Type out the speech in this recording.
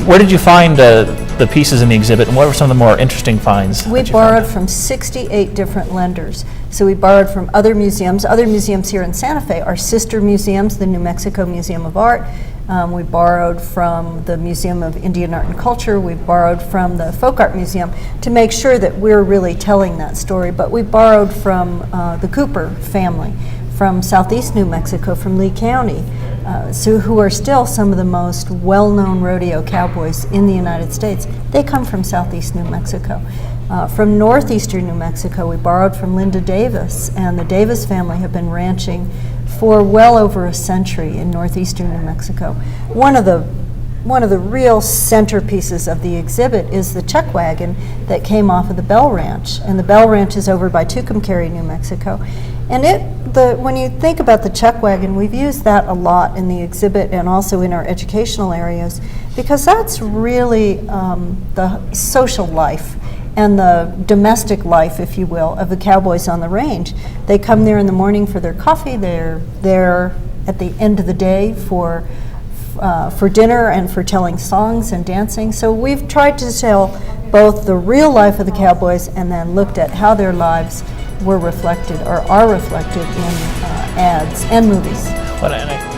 Where did you find the pieces in the exhibit, and what were some of the more interesting finds? We borrowed from 68 different lenders. So we borrowed from other museums. Other museums here in Santa Fe are sister museums, the New Mexico Museum of Art. We borrowed from the Museum of Indian Art and Culture. We borrowed from the Folk Art Museum to make sure that we're really telling that story. But we borrowed from the Cooper family, from Southeast New Mexico, from Lee County, who are still some of the most well-known rodeo cowboys in the United States. They come from Southeast New Mexico. From Northeastern New Mexico, we borrowed from Linda Davis, and the Davis family have been ranching for well over a century in Northeastern New Mexico. One of the real centerpieces of the exhibit is the chuck wagon that came off of the Bell Ranch, and the Bell Ranch is over by Tucumcari, New Mexico. And when you think about the chuck wagon, we've used that a lot in the exhibit and also in our educational areas, because that's really the social life and the domestic life, if you will, of the cowboys on the range. They come there in the morning for their coffee. They're there at the end of the day for dinner and for telling songs and dancing. So we've tried to tell both the real life of the cowboys and then looked at how their lives were reflected or are reflected in ads and movies. Well, and